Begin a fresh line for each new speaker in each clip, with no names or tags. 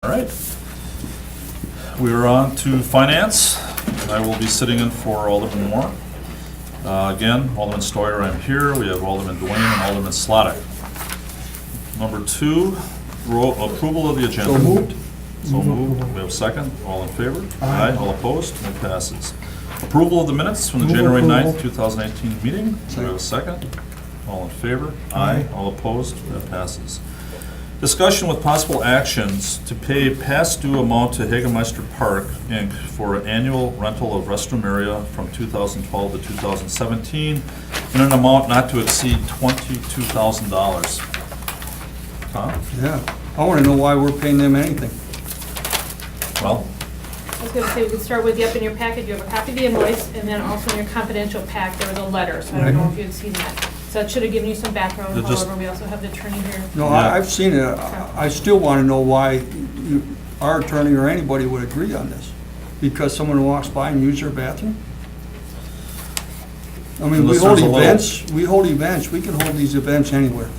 All right. We are on to finance. I will be sitting in for Alderman Moore. Again, Alderman Stoyer, I'm here. We have Alderman Dwayne and Alderman Slotnick. Number 2, approval of the agenda.
So moved.
So moved. We have a second. All in favor? Aye. All opposed? It passes. Approval of the minutes from the
Move
January
approval.
9th, 2018 meeting. Do we have a second? All in favor? Aye. All opposed? That passes. Discussion with possible actions to pay past due amount to Hagemeister Park, Inc. for annual rental of restroom area from 2012 to 2017 in an amount not to exceed $22,000. Tom?
Yeah, I want to know why we're paying them anything.
Well,
I was gonna say, we could start with, in your packet, you have a copy of the invoice, and then also in your confidential pack, there was a letter, so I don't know if you'd seen that. So it should have given you some background,
It just-
however, we also have the attorney here.
No,
Yeah.
I've seen it. I still want to know why our attorney or anybody would agree on this. Because someone walks by and uses their bathroom? I mean, we
Unless
hold
there's a little-
events, we can hold these events anywhere.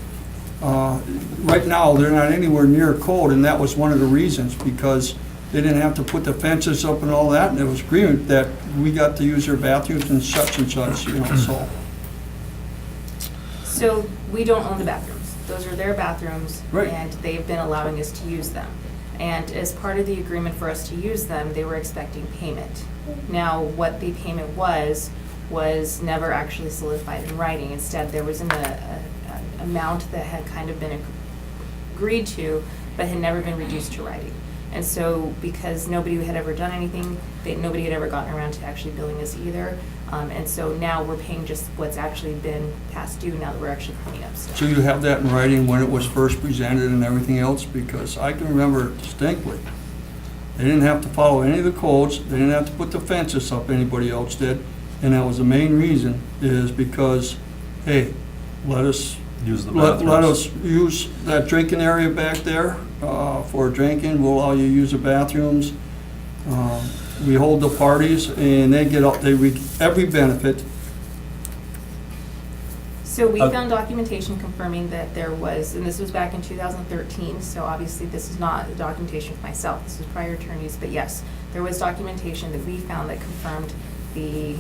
Right now, they're not anywhere near code, and that was one of the reasons, because they didn't have to put the fences up and all that, and there was agreement that we got to use their bathrooms and such, you know, so.
So we don't own the bathrooms. Those are their bathrooms.
Right.
And they've been allowing us to use them. And as part of the agreement for us to use them, they were expecting payment. Now, what the payment was never actually solidified in writing. Instead, there was an amount that had kind of been agreed to, but had never been reduced to writing. And so, because nobody had ever done anything, nobody had ever gotten around to actually billing us either. And so now we're paying just what's actually been past due now that we're actually cleaning up stuff.
So you have that in writing when it was first presented and everything else? Because I can remember distinctly. They didn't have to follow any of the codes, they didn't have to put the fences up, anybody else did. And that was the main reason, is because, hey, let us
use the
Let
bathrooms.
us use that drinking area back there for drinking. We'll allow you to use the bathrooms. We hold the parties, and they get up, they reap every benefit.
So we found documentation confirming that there was, and this was back in 2013, so obviously this is not documentation for myself, this was prior attorneys, but yes, there was documentation that we found that confirmed the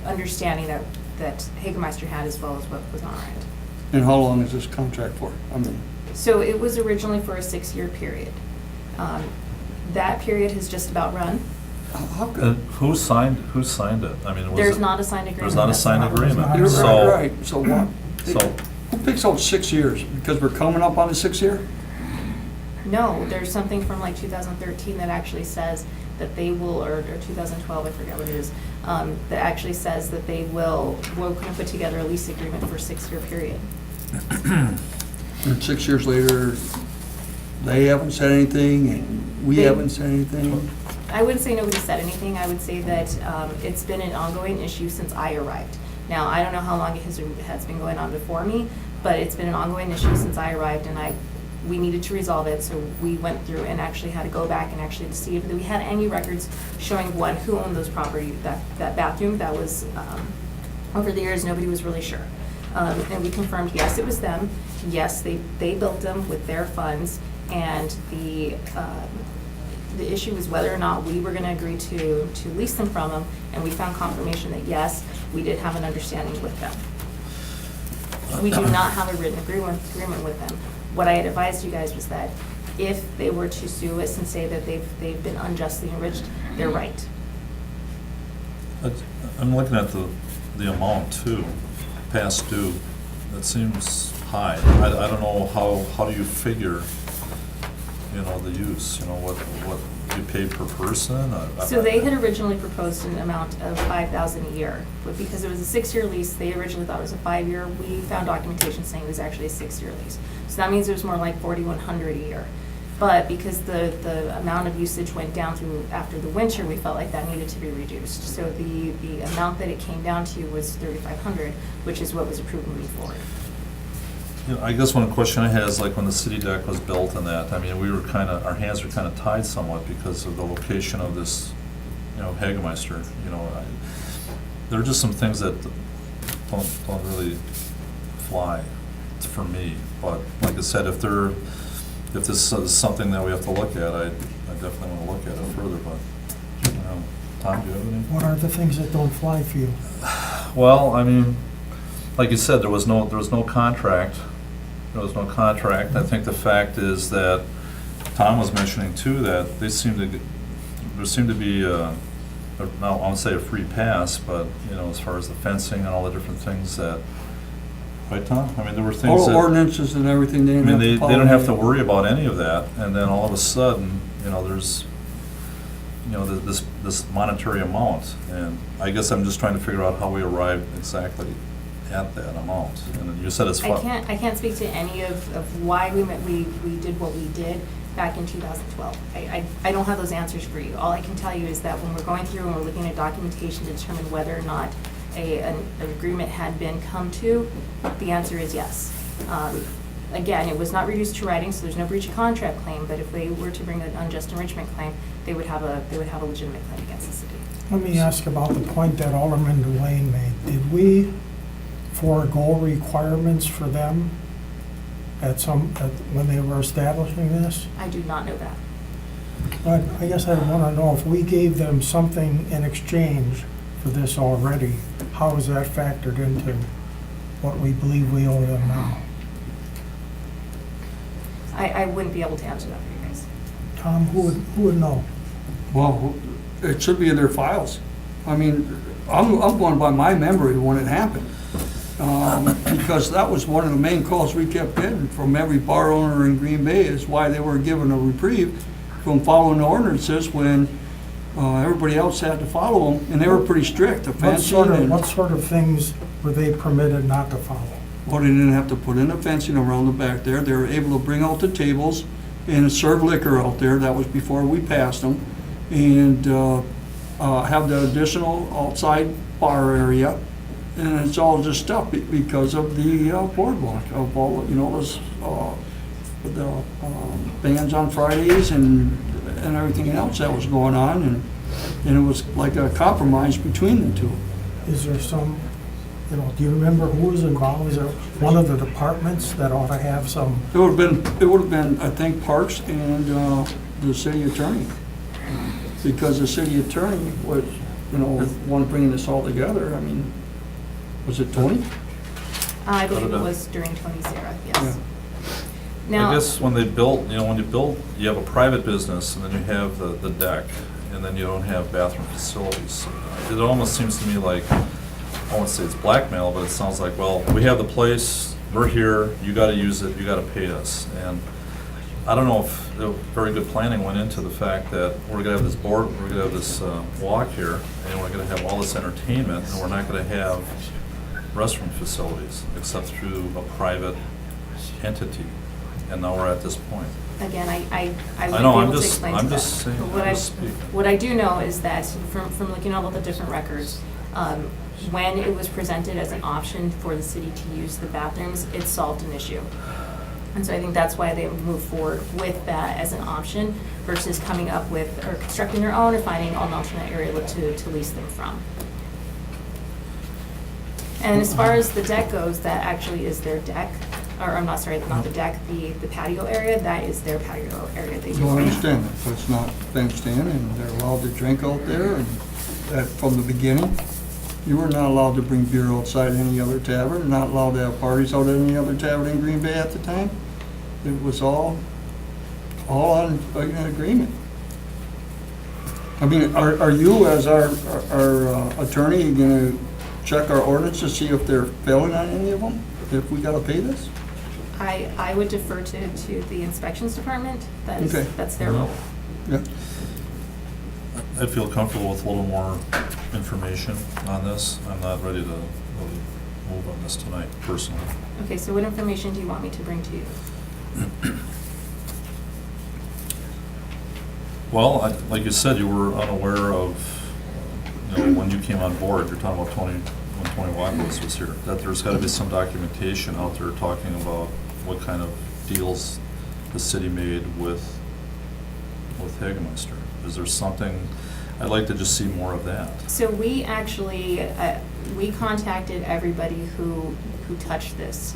understanding that Hagemeister had as well as what was on our end.
And how long is this contract for? I mean,
So it was originally for a 6-year period. That period has just about run.
how good?
Who signed it? I mean, was
There's
it-
not a signed agreement.
There's not a
That's the
signed
problem.
agreement.
You're
So,
right, so what?
so,
Who picks out 6 years? Because we're coming up on the 6th year?
No, there's something from like 2013 that actually says that they will, or 2012, I forget what it is, that actually says that they will, we're going to put together a lease agreement for a 6-year period.
And 6 years later, they haven't said anything, and we
They-
haven't said anything?
I wouldn't say nobody said anything. I would say that it's been an ongoing issue since I arrived. Now, I don't know how long it has been going on before me, but it's been an ongoing issue since I arrived, and we needed to resolve it, so we went through and actually had to go back and actually see if we had any records showing who owned those property, that bathroom. That was, over the years, nobody was really sure. And we confirmed, yes, it was them. Yes, they built them with their funds, and the issue was whether or not we were going to agree to lease them from them, and we found confirmation that yes, we did have an understanding with them. We do not have a written agreement with them. What I had advised you guys was that if they were to sue us and say that they've been unjustly enriched, they're right.
I'm looking at the amount too, past due. That seems high. I don't know how do you figure, the use, what you pay per person?
So they had originally proposed an amount of $5,000 a year, but because it was a 6-year lease, they originally thought it was a 5-year. We found documentation saying it was actually a 6-year lease. So that means it was more like $4,100 a year. But because the amount of usage went down through after the winter, we felt like that needed to be reduced. So the amount that it came down to was $3,500, which is what was approved moving forward.
I guess one question I had is like when the city deck was built and that, I mean, our hands were kind of tied somewhat because of the location of this, Hagemeister, there are just some things that don't really fly for me. But like I said, if they're if this is something that we have to look at, I definitely want to look at it further, but, Tom, do you have any?
What are the things that don't fly for you?
Well, I mean, like you said, there was no contract. There was no contract. I think the fact is that Tom was mentioning too, that there seemed to be, I won't say a free pass, but, as far as the fencing and all the different things that, right, Tom? I mean, there were things
All
that.
the ordinances and everything, they
I
didn't
mean,
have
they
to follow.
don't have to
any-
worry about any of that, and then all of a sudden, there's, this monetary amount, and I guess I'm just trying to figure out how we arrived exactly at that amount. And you said it's
I can't speak to any of why we did what we did back in 2012. I don't have those answers for you. All I can tell you is that when we're going through and we're looking at documentation to determine whether or not an agreement had been come to, the answer is yes. Again, it was not reduced to writing, so there's no breach of contract claim, but if they were to bring an unjust enrichment claim, they would have a legitimate claim against the city.
Let me ask about the point that Alderman Delane made. Did we forego requirements for them when they were establishing this?
I do not know that.
But I guess I want to know if we gave them something in exchange for this already, how is that factored into what we believe we owe them now?
I wouldn't be able to answer that for you guys.
Tom, who would know?
Well, it should be in their files. I mean, I'm going by my memory when it happened. Because that was one of the main calls we kept getting from every bar owner in Green Bay, is why they were given a reprieve from following the ordinances when everybody else had to follow them, and they were pretty strict. The
What
fencing
sort of things were they permitted not to follow?
Well, they didn't have to put in the fencing around the back there. They were able to bring out the tables and serve liquor out there. That was before we passed them. And have the additional outside bar area. And it's all just stuff because of the boardwalk, of all, those, the bands on Fridays and everything else that was going on. And it was like a compromise between the two.
Is there some, do you remember who was involved? Is there one of the departments that ought to have some?
It would have been, I think, Parks and the city attorney. Because the city attorney was, one bringing this all together. I mean, was it Tony?
I believe it was during Tony's era, yes.
Yeah.
Now,
I guess when they built, you have a private business, and then you have the deck, and then you don't have bathroom facilities. It almost seems to me like, I won't say it's blackmail, but it sounds like, well, we have the place, we're here, you gotta use it, you gotta pay us. And I don't know if very good planning went into the fact that we're gonna have this board, we're gonna have this walk here, and we're gonna have all this entertainment, and we're not gonna have restroom facilities, except through a private entity. And now we're at this point.
again, I
I
wouldn't
know,
be
I'm
able to
just-
explain
I'm
to
just
that.
saying,
But
I'm just speaking.
what I do know is that from looking at all of the different records, when it was presented as an option for the city to use the bathrooms, it solved an issue. And so I think that's why they moved forward with that as an option versus coming up with, or constructing their own, or finding an alternate area to lease them from. And as far as the deck goes, that actually is their deck, or I'm not, sorry, not the deck, the patio area, that is their patio area. They
No, I
use.
understand that, but it's not fenced in, and they're allowed to drink out there, and that from the beginning. You were not allowed to bring beer outside any other tavern, not allowed to have parties out at any other tavern in Green Bay at the time. It was all on an agreement. I mean, are you, as our attorney, gonna check our ordinance to see if they're failing on any of them, if we gotta pay this?
I would defer to the inspections department.
Okay.
That's their role.
Yeah.
I'd feel comfortable with a little more information on this. I'm not ready to really move on this tonight, personally.
Okay, so what information do you want me to bring to you?
Well, like you said, you were unaware of, when you came on board, you're talking about when Tony Wackos was here, that there's gotta be some documentation out there talking about what kind of deals the city made with Hagemeister. Is there something, I'd like to just see more of that.
So we actually, we contacted everybody who touched this.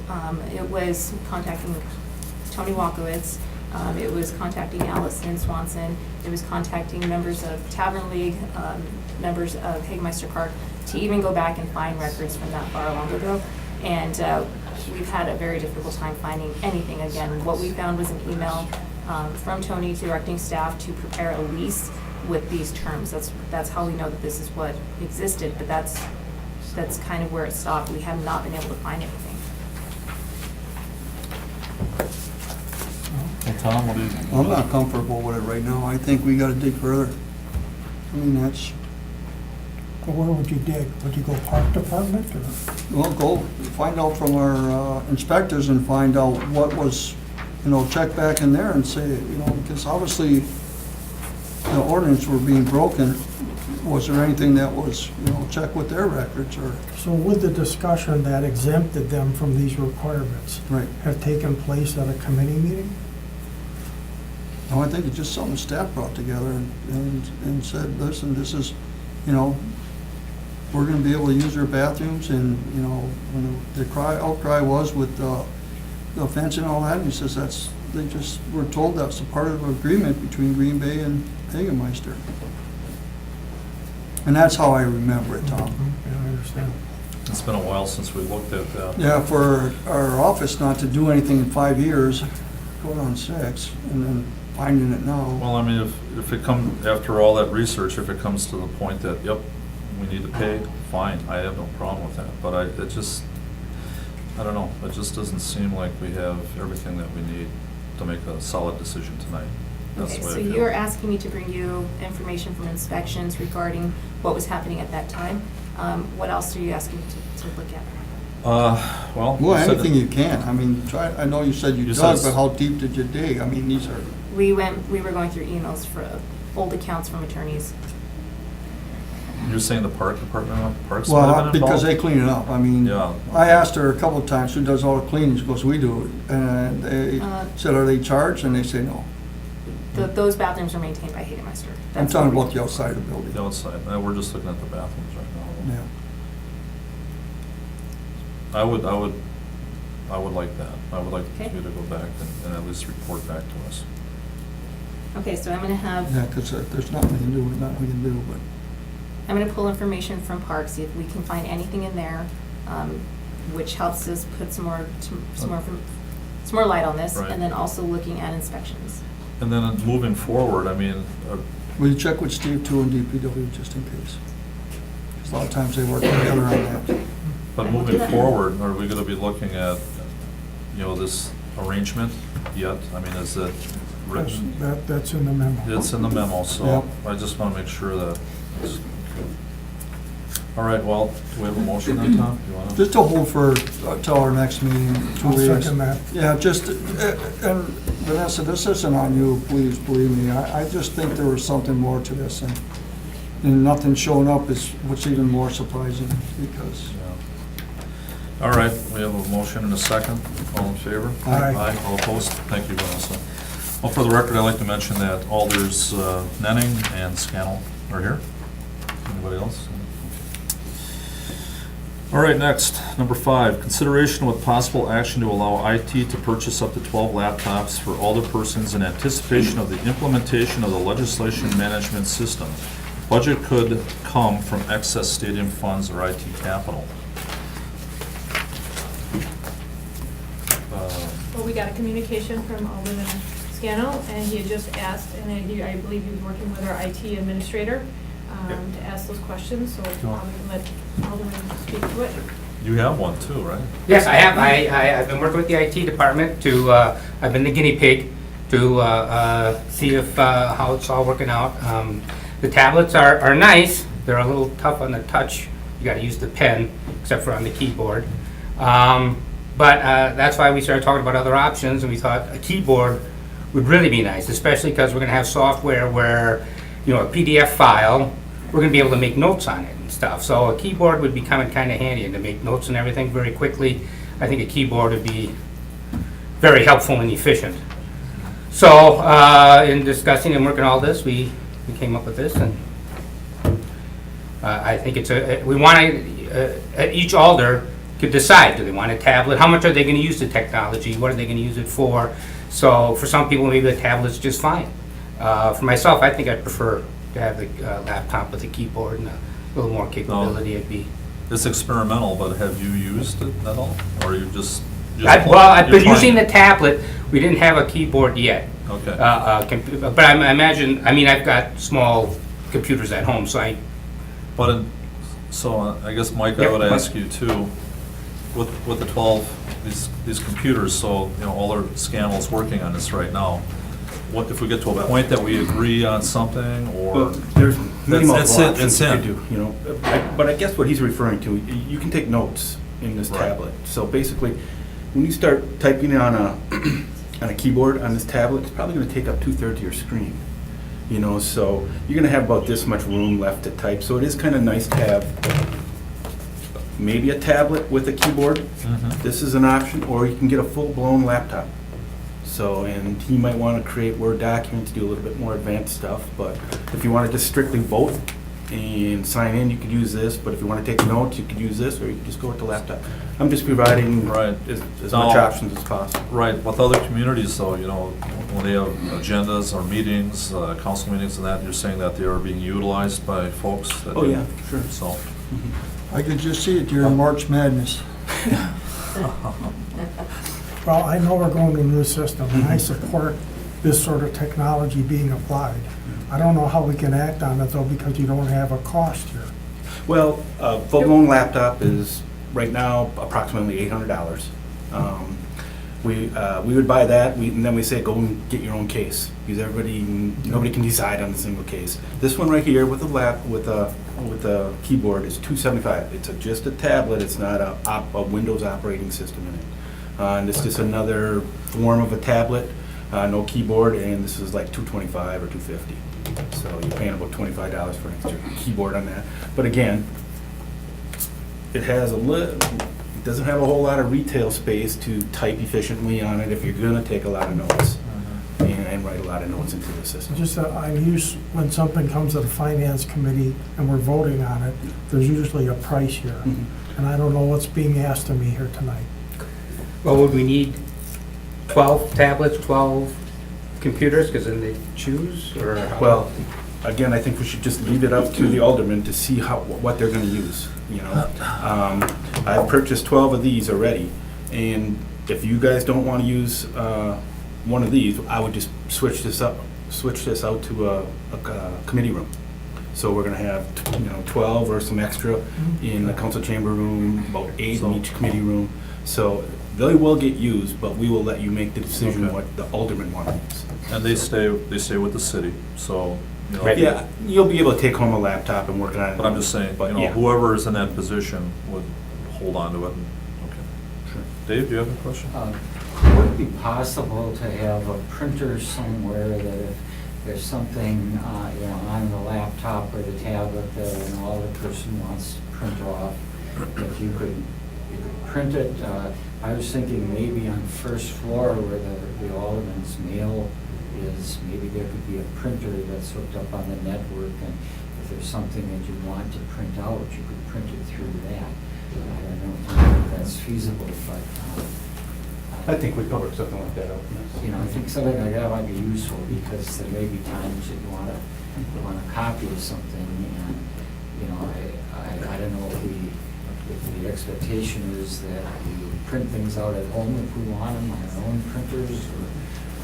It was contacting Tony Walkowitz, It was contacting Allison Swanson. It was contacting members of Tavern League, members of Hagemeister Park, to even go back and find records from that far long ago. And we've had a very difficult time finding anything. Again, what we found was an email from Tony directing staff to prepare a lease with these terms. That's how we know that this is what existed, but that's kind of where it stopped. We have not been able to find anything.
Well, Tom, what do you?
I'm not comfortable with it right now. I think we gotta dig further. I mean, that's,
But where would you dig? Would you go park department or?
well, go find out from our inspectors and find out what was, check back in there and say, because obviously the ordinance were being broken. Was there anything that was, check with their records or?
So would the discussion that exempted them from these requirements
Right.
have taken place at a committee meeting?
No, I think it's just something staff brought together and said, listen, this is, we're gonna be able to use their bathrooms and, when the outcry was with the fence and all that, and he says they just were told that's a part of an agreement between Green Bay and Hagemeister. And that's how I remember it, Tom.
Yeah, I understand.
It's been a while since we looked at that.
Yeah, for our office not to do anything in 5 years, going on 6, and then finding it now.
Well, I mean, if it comes, after all that research, if it comes to the point that, yep, we need to pay, fine, I have no problem with that. But I don't know, it just doesn't seem like we have everything that we need to make a solid decision tonight. That's
Okay,
the way
so
I feel.
you're asking me to bring you information from inspections regarding what was happening at that time. What else are you asking me to look at?
Well.
Well,
you said
anything
that-
you can. I mean, I know you said you
You
dug,
said-
but how deep did you dig? I mean, these are,
We were going through emails for old accounts from attorneys.
You're saying the park department, parks might have
well,
been
because they
involved?
clean it up. I mean,
Yeah.
I asked her a couple of times who does all the cleaning. She goes, we do it. And they said, are they charged? And they say no.
Those bathrooms are maintained by Hagemeister.
I'm
That's
talking
what
about the outside of the building.
The outside, we're just looking at the bathrooms right now.
Yeah.
I would like that. I would like
Okay.
you to go back and at least report back to us.
Okay, so I'm gonna have.
Yeah, because there's nothing we can do, nothing we can do, but.
I'm gonna pull information from Parks, see if we can find anything in there, which helps us put some more light on this,
Right.
and then also looking at inspections.
And then moving forward, I mean,
Will you check with Steve too and DPW just in case? 'Cause a lot of times they work together on that.
but moving forward, are we gonna be looking at, this arrangement yet? I mean, is it written?
That's in the memo.
It's in the memo, so
Yep.
I just wanna make sure that it's. All right, well, do we have a motion then, Tom? You wanna?
Just to hold for, till our next meeting, 2
I'll
weeks.
second that.
Yeah, just, and Vanessa, this isn't on you, please believe me. I just think there was something more to this, and nothing showing up is what's even more surprising, because,
Yeah. All right, we have a motion and a second. All in favor?
Aye.
All opposed? Thank you, Vanessa. Well, for the record, I'd like to mention that Alders Nenning and Scannell are here. Anybody else? All right, next, number 5, consideration with possible action to allow IT to purchase up to 12 laptops for alderpersons in anticipation of the implementation of the legislation management system. Budget could come from excess stadium funds or IT capital.
Well, we got a communication from Alderman Scannell, and he had just asked, and I believe he was working with our IT administrator to ask those questions, so we can let Alderman speak to it.
You have one too, right?
Yes, I have. I've been working with the IT department to, I've been the guinea pig to see if, how it's all working out. The tablets are nice. They're a little tough on the touch. You gotta use the pen, except for on the keyboard. But that's why we started talking about other options, and we thought a keyboard would really be nice, especially because we're gonna have software where, a PDF file, we're gonna be able to make notes on it and stuff. So a keyboard would be kind of handy, and to make notes and everything very quickly. I think a keyboard would be very helpful and efficient. So in discussing and working all this, we came up with this, and I think we want to, each alder could decide, do they want a tablet? How much are they going to use the technology? What are they going to use it for? So for some people, maybe the tablet's just fine. For myself, I think I'd prefer to have the laptop with a keyboard and a little more capability. It'd be.
It's experimental, but have you used it at all? Or you just?
Well, I've been
you're
using
trying
the tablet. We didn't have a keyboard yet.
Okay.
But I imagine, I mean, I've got small computers at home, so
But, I guess, Mike, I
Yep,
would
Mike.
ask you too, with the 12, these computers, so, all our scanners working on this right now, what, if we get to a point that we agree on something, or?
Well, there's many multiple
That's it,
options
it's
you
in.
could do, But I guess what he's referring to, you can take notes in this
Right.
tablet. So basically, when you start typing on a keyboard on this tablet, it's probably gonna take up 2/3 of your screen. So you're gonna have about this much room left to type. So it is kind of nice to have maybe a tablet with a keyboard.
Mhm.
This is an option, or you can get a full-blown laptop. So, and he might want to create Word documents, do a little bit more advanced stuff, but if you want to just strictly vote and sign in, you could use this, but if you want to take notes, you could use this, or you could just go with the laptop. I'm just providing
Right.
as
No.
much options as possible.
Right, with other communities though, when they have agendas or meetings, council meetings and that, you're saying that they are being utilized by folks that.
Oh, yeah, sure.
So,
I could just see it during March Madness.
Well, I know we're going to a new system, and I support this sort of technology being applied. I don't know how we can act on it though, because you don't have a cost here.
Well, a full-blown laptop is, right now, approximately $800. We would buy that, and then we say, go and get your own case, because nobody can decide on a single case. This one right here with a keyboard is $275. It's just a tablet, it's not a Windows operating system in it. And it's just another form of a tablet, no keyboard, and this is like $225 or $250. So you're paying about $25 for an extra keyboard on that. But again, it doesn't have a whole lot of retail space to type efficiently on it if you're gonna take a lot of notes and write a lot of notes into the system.
Just that I'm used, when something comes to the finance committee and we're voting on it, there's usually a price here.
Mhm.
And I don't know what's being asked of me here tonight.
Well, would we need 12 tablets, 12 computers, because then they choose, or? how-
Well, again, I think we should just leave it up to the aldermen to see what they're gonna use, I've purchased 12 of these already, and if you guys don't wanna use one of these, I would just switch this out to a committee room. So we're gonna have, 12 or some extra in the council chamber room, about 8 in each committee room. So they will get used, but we will let you make the decision
Okay.
what the aldermen want to use.
and they stay with the city, so,
Right.
Yeah, you'll be able to take home a laptop and work on it.
But I'm just saying,
But yeah.
whoever is in that position would hold on to it. Okay.
Sure.
Dave, do you have a question?
Would it be possible to have a printer somewhere that if there's something, on the laptop or the tablet that an alder person wants to print off, if you could print it? I was thinking maybe on the first floor where the alderman's mail is, maybe there could be a printer that's hooked up on the network, and if there's something that you want to print out, you could print it through that. I don't know if that's feasible, but,
I think we covered something like that out.
I think something like that might be useful, because there may be times that you want a copy of something, and, I don't know if the expectation is that we print things out at home if we want them on our own printers,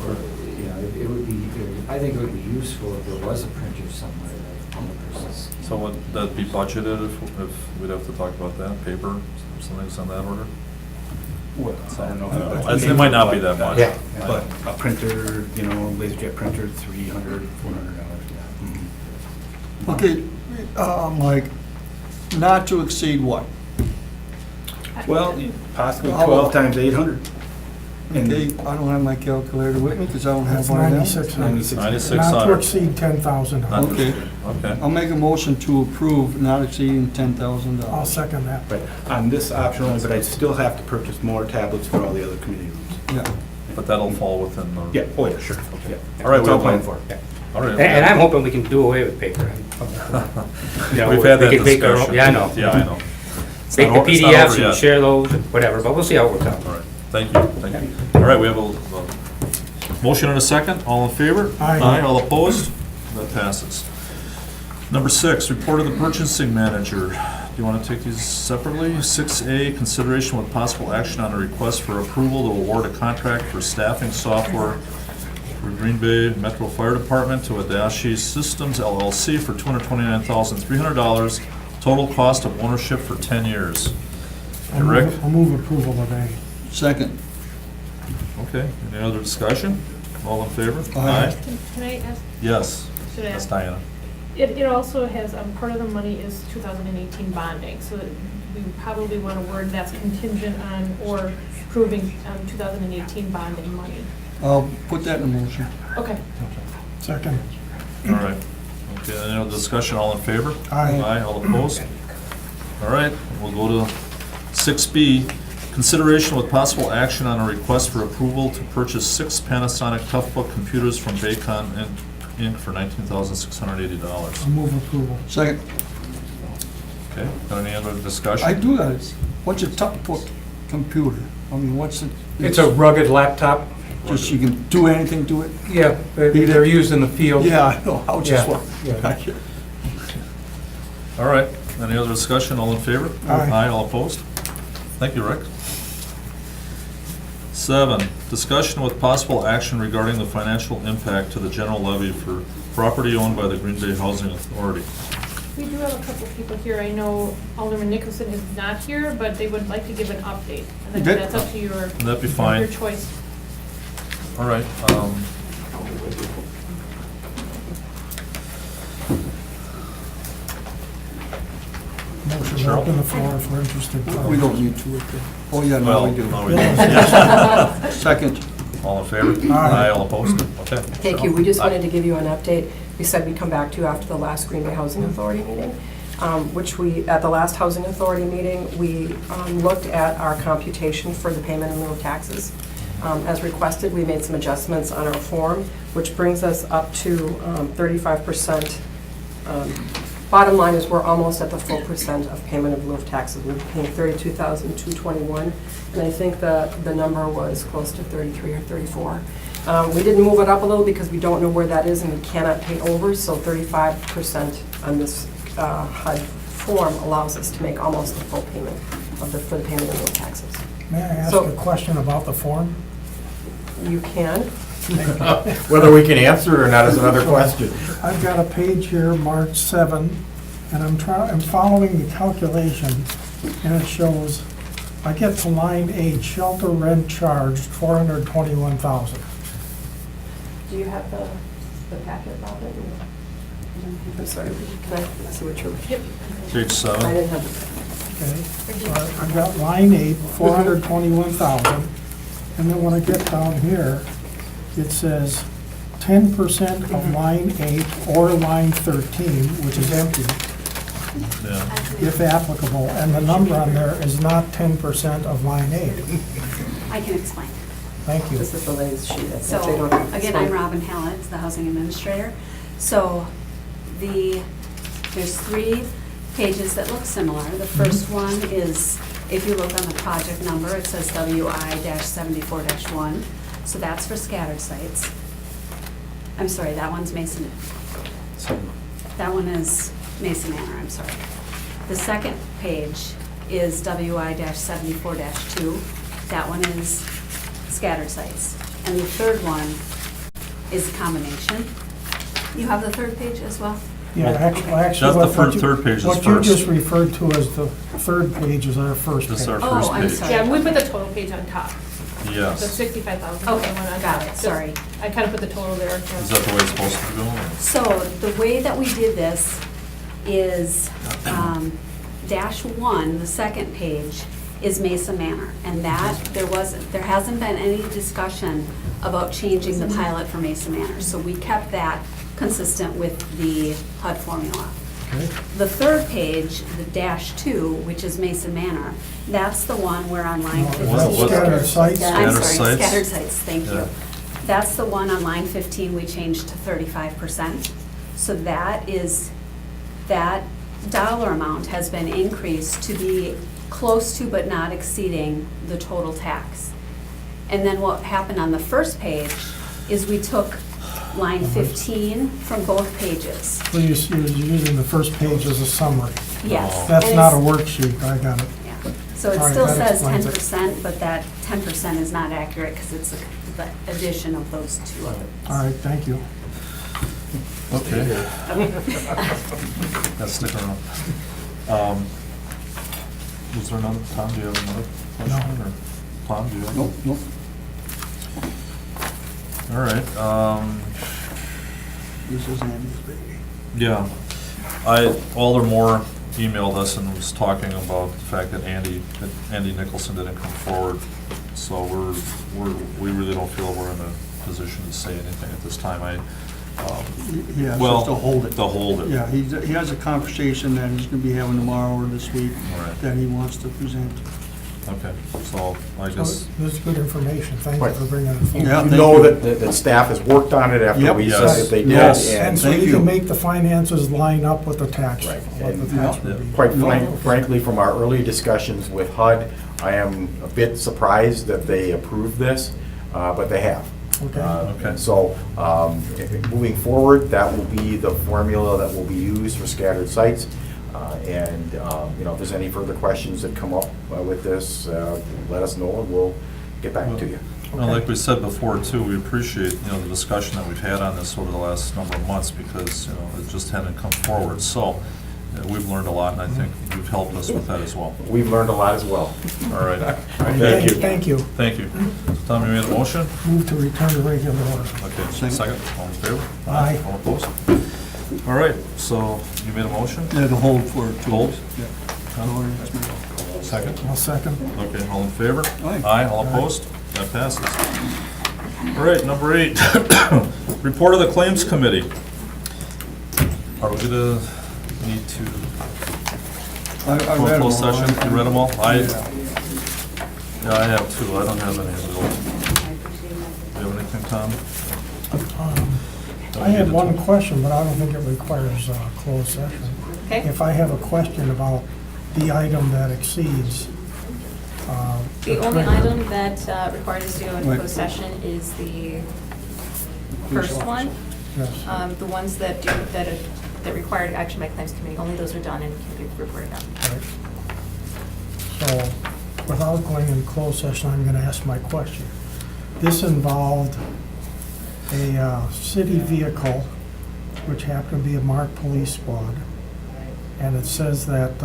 or it would be, I think it would be useful if there was a printer somewhere that one person's.
So would that be budgeted if we'd have to talk about that, paper, something's on that order?
Well, I don't know.
It might not be that much.
Yeah.
But a printer, LaserJet printer, $300, $400. Yeah.
Okay, Mike, not to exceed what?
Well, possibly 12 times 800. And
Okay, I don't have my calculator with me because I don't
That's
have one of them.
9,600.
96.
Not to
9,600.
exceed 10,000.
Okay.
Okay.
I'll make a motion to approve not exceeding $10,000.
I'll second that.
Right, on this option only, but I still have to purchase more tablets for all the other committee rooms.
Yeah.
But that'll fall within the.
Yeah, oh yeah, sure. Yeah.
All right,
It's
we
all
have
planned
one.
for.
All right.
And I'm hoping we can do away with paper.
We've had that
We can make our own-
discussion.
Yeah, I know.
Yeah, I know. It's
Make
not
the
o- it's not
PDFs
over
and
yet.
share those, and whatever, but we'll see how it works out.
All right, thank you. All right, we have a Motion and a second, all in favor?
Aye.
All opposed? That passes. Number 6, report of the purchasing manager. Do you want to take these separately? 6A, consideration with possible action on a request for approval to award a contract for staffing software for Green Bay Metro Fire Department to Adashi Systems LLC for $229,300, total cost of ownership for 10 years. Hey, Rick?
I'll move approval of A.
Second.
Okay, any other discussion? All in favor?
Aye.
Can I ask,
Yes.
should I
Yes,
ask?
Diana.
It also has, part of the money is 2018 bonding, so that we probably want to word that's contingent on or approving 2018 bonding money.
I'll put that in motion.
Okay.
Second.
All right. Okay, any other discussion? All in favor?
Aye.
Aye, all opposed? All right, we'll go to 6B, consideration with possible action on a request for approval to purchase 6 Panasonic Toughbook computers from Baycon Inc. for $19,680.
I'll move approval.
Second.
Okay, got any other discussion?
I do that. What's a Toughbook computer? I mean, what's it?
It's a rugged laptop.
Just you can do anything to it?
Yeah, they're used in the field.
Yeah, I know. I was just
Yeah,
wondering.
All right, any other discussion? All in favor?
Aye.
All opposed? Thank you, Rick. 7, discussion with possible action regarding the financial impact to the general levy for property owned by the Green Bay Housing Authority.
We do have a couple people here. I know Alderman Nicholson is not here, but they would like to give an update. And
Okay.
that's up to your,
That'd be fine.
your choice.
All right.
Motion to
Cheryl?
open the floor for interested parties.
We don't need to. Oh, yeah, no,
Well,
we do.
no, we don't. Yes.
Second.
All in favor?
Aye.
All opposed? Okay.
Thank you. We just wanted to give you an update. We said we'd come back to you after the last Green Bay Housing Authority meeting, which at the last Housing Authority meeting, we looked at our computation for the payment in lieu of taxes. As requested, we made some adjustments on our form, which brings us up to 35%. Bottom line is we're almost at the full percent of payment in lieu of taxes. We're paying $32,221, and I think the number was close to 33 or 34. We didn't move it up a little because we don't know where that is and we cannot pay over, so 35% on this HUD form allows us to make almost the full payment for the payment in lieu of taxes.
May I ask
So-
a question about the form?
You can.
Whether we can answer or not is another question.
I've got a page here, March 7, and I'm following the calculation, and it shows, I get to line 8, shelter rent charged, $421,000.
Do you have the packet, Robert? I'm sorry, can I see what you're,
Yep.
Page
I
7.
didn't have the.
Okay, I've got line 8, 421,000, and then when I get down here, it says 10% of line 8 or line 13, which is empty,
Yeah.
if applicable, and the number on there is not 10% of line 8.
I can explain.
Thank you.
This is the latest sheet. If
So,
they don't have this
again, I'm
one.
Robin Hallett, the housing administrator. So, there's 3 pages that look similar. The first one is, if you look on the project number, it says WI-74-1. So that's for scattered sites. I'm sorry, that one's Mason. That one is Mason Manor, I'm sorry. The second page is WI-74-2. That one is scattered sites. And the third one is a combination. You have the third page as well?
Yeah, actually,
That's the
what you-
third page is
What you
first.
just referred to as the third page is our first
This is our
page.
first
Oh, I'm
page.
sorry.
Yeah, we put the total page on top. The
Yes.
65,000.
Okay,
one on
got
top.
it,
Just-
sorry.
I kind of put the total there.
Is that the way it's supposed to go?
So the way that we did this is -1, the second page, is Mesa Manor. And that, there hasn't been any discussion about changing the pilot for Mesa Manor. So we kept that consistent with the HUD formula.
Okay.
The third page, the -2, which is Mesa Manor, that's the one where on line
No,
15.
what-
Scattered sites.
I'm
Scattered
sorry,
sites?
scattered sites, thank
Yeah.
you. That's the one on line 15 we changed to 35%. So that dollar amount has been increased to be close to but not exceeding the total tax. And then what happened on the first page is we took line 15 from both pages.
So you're using the first page as a summary.
Yes.
That's
and
not a
it's-
worksheet, I got it.
Yeah. So it
All right,
still
that
says
explains it.
10%, but that 10% is not accurate because it's the addition of those two other.
All right, thank you.
Okay. Let's stick around. Was there another, Tom, do you have another question? Or Tom, do you have?
Nope, nope.
All right,
This is Andy's baby.
yeah. Alder Moore emailed us and was talking about the fact that Andy Nicholson didn't come forward. So we really don't feel we're in a position to say anything at this time.
Yeah,
Well,
just to hold it.
to hold it.
Yeah, he has a conversation that he's gonna be having tomorrow or this week
Right.
that he wants to present.
Okay, so I
So
guess,
this is good information, thank you
Right.
for bringing it forward.
Yeah.
You
thank
know
you.
that staff has worked on it after
Yep.
we
Yes.
said that they did.
Yes.
And
And
so
Thank
you
you.
can make the finances line up with the tax,
Right.
what the
And-
tax
Yeah.
would be.
quite frankly, from our early discussions with HUD, I am a bit surprised that they approved this, but they have.
Okay.
Okay.
So, moving forward, that will be the formula that will be used for scattered sites. And, if there's any further questions that come up with this, let us know and we'll get back to you.
well, like we said before too, we appreciate, the discussion that we've had on this over the last number of months because, it just hadn't come forward. So we've learned a lot and I think you've helped us with that as well.
We've learned a lot as well.
All right.
Thank you.
Thank you.
Thank you. Tom, you made a motion?
Move to return to regular order.
Okay,
Second.
second, all in favor?
Aye.
All opposed? All right, so you made a motion?
Yeah, to hold for 2
Hold.
weeks. Yeah. Go ahead, ask me.
Second?
I'll second.
Okay, all in favor?
Aye.
All opposed? That passes. All right, number 8, report of the Claims Committee. Are we gonna need to
I
go
read them
closed
all.
session? You read them all?
Yeah.
Yeah, I have two. I don't have any of those. Do you have anything, Tom?
I had one question, but I don't think it requires a closed session.
Okay.
If I have a question about the item that exceeds.
The only item that required us to go into
Right.
closed session is the first one.
Yes,
The ones that required action by Claims Committee, only those are done and can be reported on.
right. So, without going in closed session, I'm gonna ask my question. This involved a city vehicle, which happened to be a marked police squad. And it says that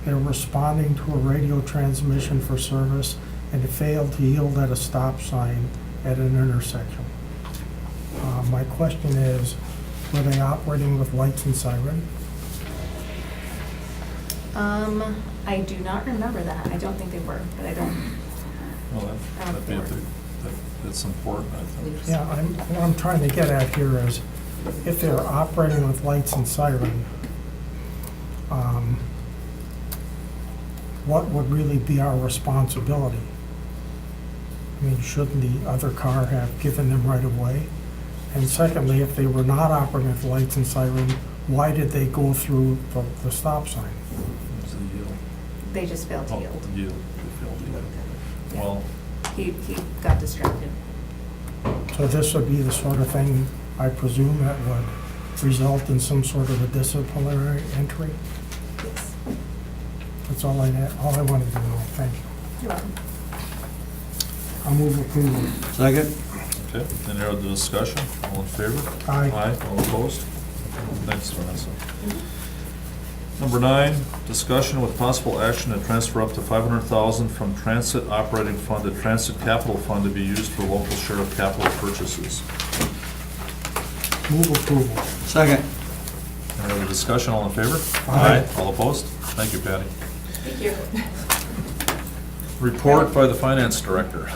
they're responding to a radio transmission for service and it failed to yield at a stop sign at an intersection. My question is, were they operating with lights and siren?
I do not remember that. I don't think they were, but I don't.
Well, that's important, I think.
Yeah, what I'm trying to get at here is, if they're operating with lights and siren, what would really be our responsibility? I mean, shouldn't the other car have given them right of way? And secondly, if they were not operating with lights and siren, why did they go through the stop sign?
It's a yield.
They just failed to
Oh,
yield.
yield. They failed to yield.
Yeah.
Well,
He got distracted.
So this would be the sort of thing, I presume, that would result in some sort of a disciplinary entry?
Yes.
That's all I wanted to know, thank you.
You're welcome.
I'll move approval.
Second?
okay, any other discussion? All in favor?
Aye.
Aye, all opposed? Thanks, Vanessa. Number 9, discussion with possible action to transfer up to $500,000 from Transit Operating Fund to Transit Capital Fund to be used for local sheriff capital purchases.
Move approval.
Second.
Any other discussion? All in favor?
Aye.
All opposed? Thank you, Patty.
Thank you.
Report by the Finance Director.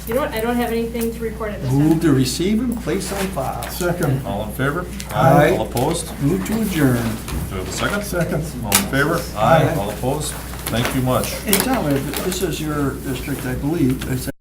You know what, I don't have anything to report at this time.
Move to receive and place on file.
Second.
All in favor?
Aye.
All opposed?
Move to adjourn.
Do we have a second?
Second.
All in favor?
Aye.
All opposed? Thank you much.
Hey, Tom, this is your district, I believe. Is